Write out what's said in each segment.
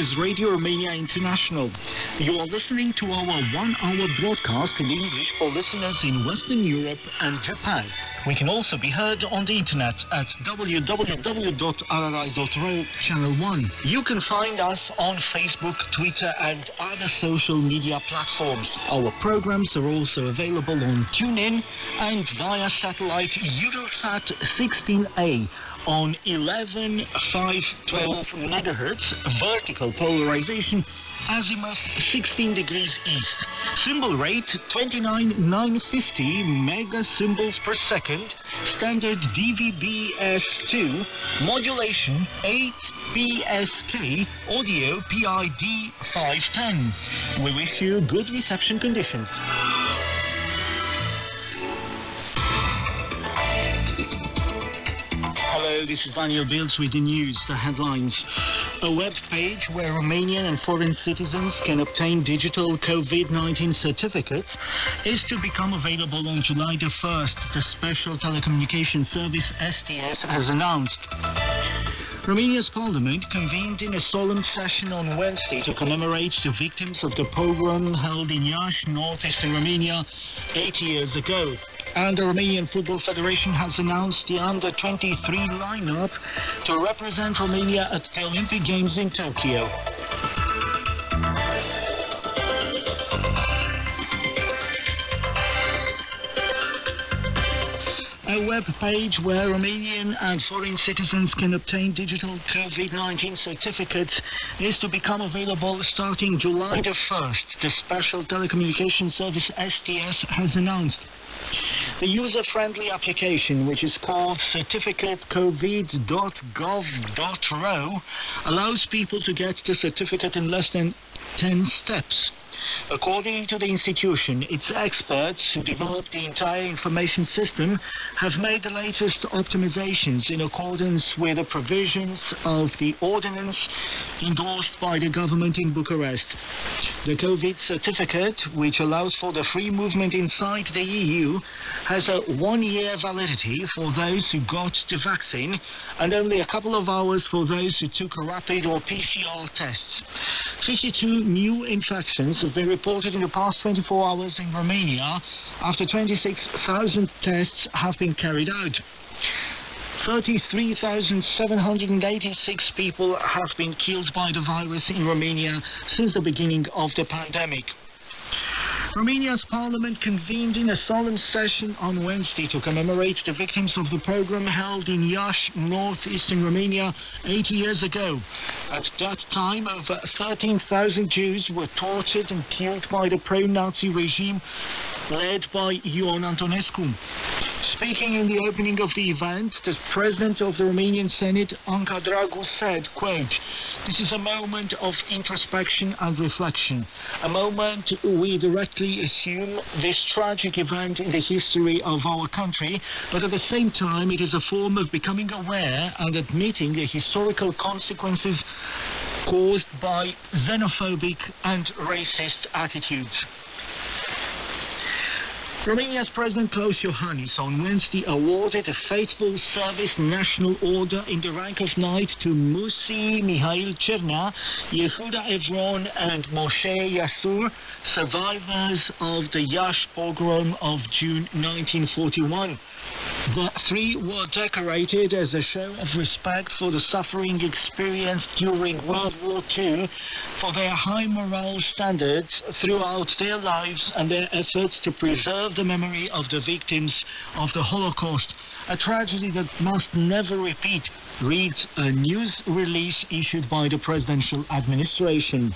is Radio Romania International. You are listening to our one-hour broadcast in English for listeners in Western Europe and Japan. We can also be heard on the internet at www.rri.ro channel 1. You can find us on Facebook, Twitter and other social media platforms. Our programs are also available on TuneIn and via satellite Eutelsat 16A on 11,512 megahertz vertical polarization, azimuth 16 degrees east. Symbol rate 29,950 mega symbols per second. Standard DVB-S2. Modulation 8 PSK. Audio PID 510. We wish you good reception conditions. Hello, this is Daniel Bills with the news, the headlines. A web page where Romanian and foreign citizens can obtain digital COVID-19 certificates is to become available on July the 1st, the Special Telecommunication Service STS has announced. Romania's parliament convened in a solemn session on Wednesday to commemorate the victims of the pogrom held in Iași, northeastern Romania, 8 years ago. And the Romanian Football Federation has announced the under-23 lineup to represent Romania at the Olympic Games in Tokyo. A web page where Romanian and foreign citizens can obtain digital COVID-19 certificates is to become available starting July the 1st, the Special Telecommunication Service STS has announced. The user-friendly application, which is called certificatecovid.gov.ro, allows people to get the certificate in less than 10 steps. According to the institution, its experts who developed the entire information system have made the latest optimizations in accordance with the provisions of the ordinance endorsed by the government in Bucharest. The COVID certificate, which allows for the free movement inside the EU, has a 1-year validity for those who got the vaccine and only a couple of hours for those who took a rapid or PCR tests. 52 new infections have been reported in the past 24 hours in Romania after 26,000 tests have been carried out. 33,786 people have been killed by the virus in Romania since the beginning of the pandemic. Romania's parliament convened in a solemn session on Wednesday to commemorate the victims of the pogrom held in Iași, northeastern Romania, 8 years ago. At that time, over 13,000 Jews were tortured and killed by the pro-Nazi regime led by Ion Antonescu. Speaking in the opening of the event, the President of the Romanian Senate, Anca Dragu, said, quote, "This is a moment of introspection and reflection, a moment we directly assume this tragic event in the history of our country, but at the same time it is a form of becoming aware and admitting the historical consequences caused by xenophobic and racist attitudes." Romania's President Klaus Iohannis on Wednesday awarded a Faithful Service National Order in the rank of Knight to Musi Mihail Cernea, Yehuda Evron and Moshe Yasur, survivors of the Iași pogrom of June 1941. The three were decorated as a show of respect for the suffering experienced during World War II, for their high moral standards throughout their lives and their efforts to preserve the memory of the victims of the Holocaust, a tragedy that must never repeat, reads a news release issued by the presidential administration.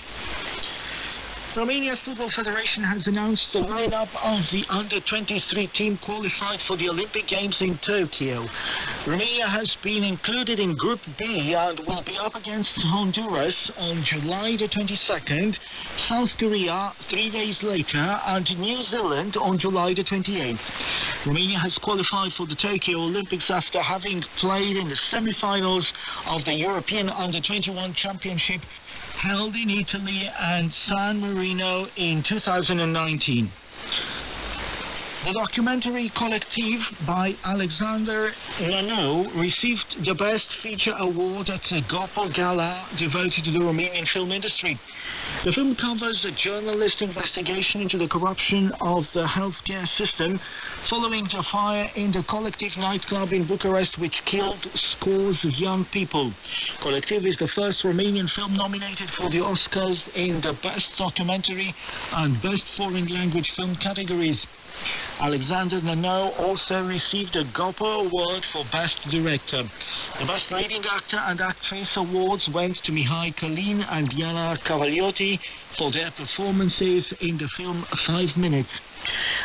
Romania's Football Federation has announced the lineup of the under-23 team qualified for the Olympic Games in Tokyo. Romania has been included in Group B and will be up against Honduras on July the 22nd, South Korea 3 days later, and New Zealand on July the 28th. Romania has qualified for the Tokyo Olympics after having played in the semi-finals of the European Under-21 Championship held in Italy and San Marino in 2019. The documentary Collective by Alexander Nano received the Best Feature Award at the Gopo Gala devoted to the Romanian film industry. The film covers a journalist investigation into the corruption of the healthcare system following the fire in the Collective nightclub in Bucharest, which killed scores of young people. Collective is the first Romanian film nominated for the Oscars in the Best Documentary and Best Foreign Language Film categories. Alexander Nano also received a Gopo Award for Best Director. The Best Leading Actor and Actress awards went to Mihai Călin and Diana Cavalliotti for their performances in the film 5 Minutes.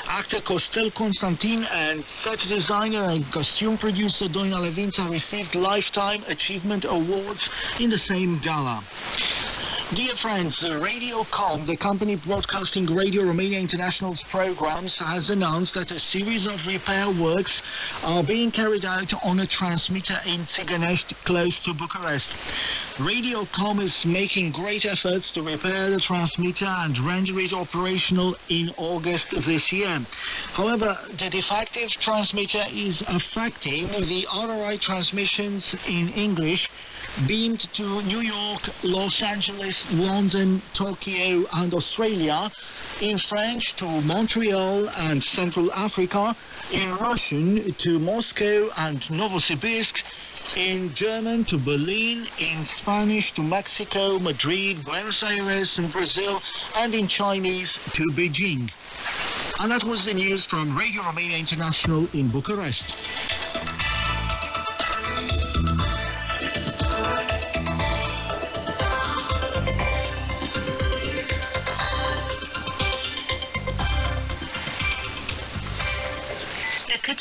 Actor Costel Constantin and set designer and costume producer Doina Levința received Lifetime Achievement Awards in the same gala. Dear friends, Radio Com, the company broadcasting Radio Romania International's programs, has announced that a series of repair works are being carried out on a transmitter in Tignesti, close to Bucharest. Radio Com is making great efforts to repair the transmitter and render it operational in August this year. However, the defective transmitter is affecting the RRI transmissions in English beamed to New York, Los Angeles, London, Tokyo and Australia, in French to Montreal and Central Africa, in Russian to Moscow and Novosibirsk, in German to Berlin, in Spanish to Mexico, Madrid, Buenos Aires and Brazil, and in Chinese to Beijing. And that was the news from Radio Romania International in Bucharest.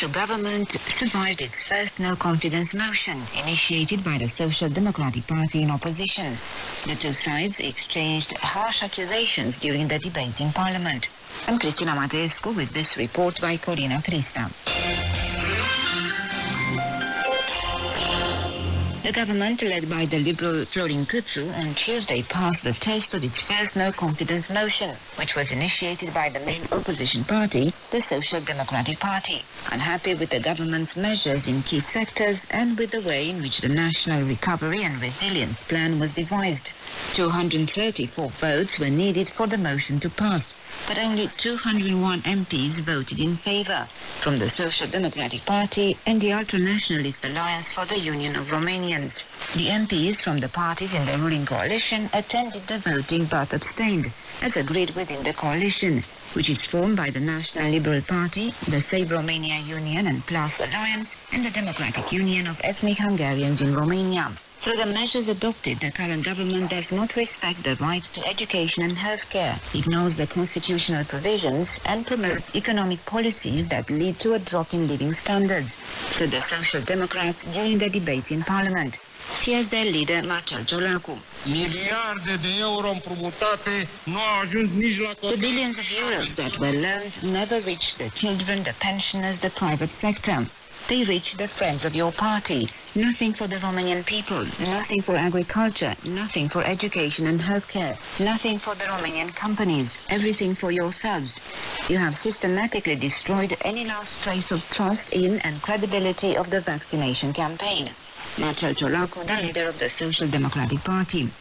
The government survived its first no-confidence motion, initiated by the Social Democratic Party in opposition. The two sides exchanged harsh accusations during the debate in Parliament. I'm Cristina Mateescu with this report by Corina Crista. The government, led by the Liberal Florin Câțu, on Tuesday passed the test of its first no-confidence motion, which was initiated by the main opposition party, the Social Democratic Party, unhappy with the government's measures in key sectors and with the way in which the National Recovery and Resilience Plan was devised. 234 votes were needed for the motion to pass, but only 201 MPs voted in favour, from the Social Democratic Party and the Ultra-Nationalist Alliance for the Union of Romanians. The MPs from the parties in the ruling coalition attended the voting but abstained, as agreed within the coalition, which is formed by the National Liberal Party, the Save Romania Union and Plus Alliance, and the Democratic Union of Ethnic Hungarians in Romania. Through the measures adopted, the current government does not respect the right to education and healthcare, ignores the constitutional provisions, and promotes economic policies that lead to a drop in living standards, said the Social Democrats during the debate in Parliament. Here's their leader, Marcel Ciolacu. Miliarde de euro împrumutate nu au ajuns nici la... The billions of euros that were loaned never reached the children, the pensioners, the private sector. They reached the friends of your party. Nothing for the Romanian people, nothing for agriculture, nothing for education and healthcare, nothing for the Romanian companies, everything for yourselves. You have systematically destroyed any last trace of trust in and credibility of the vaccination campaign. Marcel Ciolacu, the leader of the Social Democratic Party.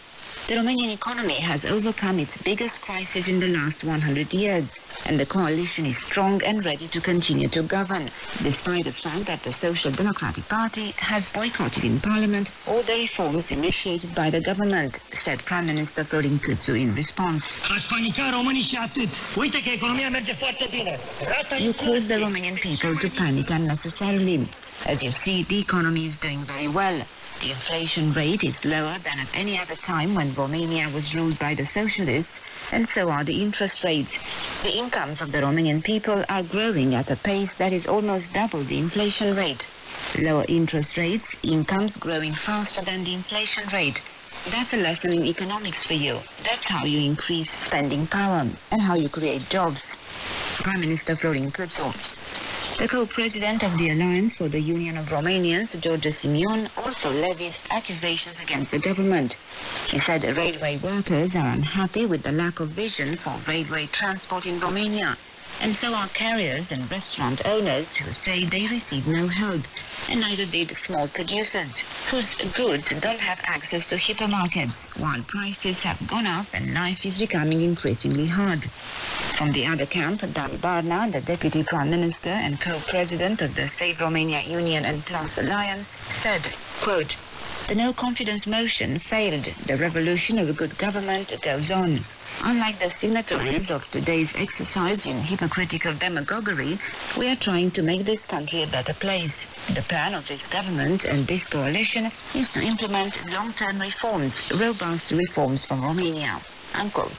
The Romanian economy has overcome its biggest crisis in the last 100 years, and the coalition is strong and ready to continue to govern, despite the fact that the Social Democratic Party has boycotted in Parliament all the reforms initiated by the government, said Prime Minister Florin Câțu in response. You caused the Romanian people to panic unnecessarily. As you see, the economy is doing very well. The inflation rate is lower than at any other time when Romania was ruled by the socialists, and so are the interest rates. The incomes of the Romanian people are growing at a pace that is almost double the inflation rate. Lower interest rates, incomes growing faster than the inflation rate. That's a lesson in economics for you. That's how you increase spending power and how you create jobs. Prime Minister Florin Câțu. The co-president of the Alliance for the Union of Romanians, George Simion, also levied accusations against the government. He said railway workers are unhappy with the lack of vision for railway transport in Romania. And so are carriers and restaurant owners who say they receive no help, and neither did small producers, whose goods don't have access to hypermarkets, while prices have gone up and life is becoming increasingly hard. From the other camp, Dan Barna, the Deputy Prime Minister and co-president of the Save Romania Union and Plus Alliance, said, quote, "The no-confidence motion failed. The revolution of good government goes on. Unlike the signatories of today's exercise in hypocritical demagoguery, we are trying to make this country a better place. The plan of this government and this coalition is to implement long-term reforms, robust reforms for Romania." Unquote.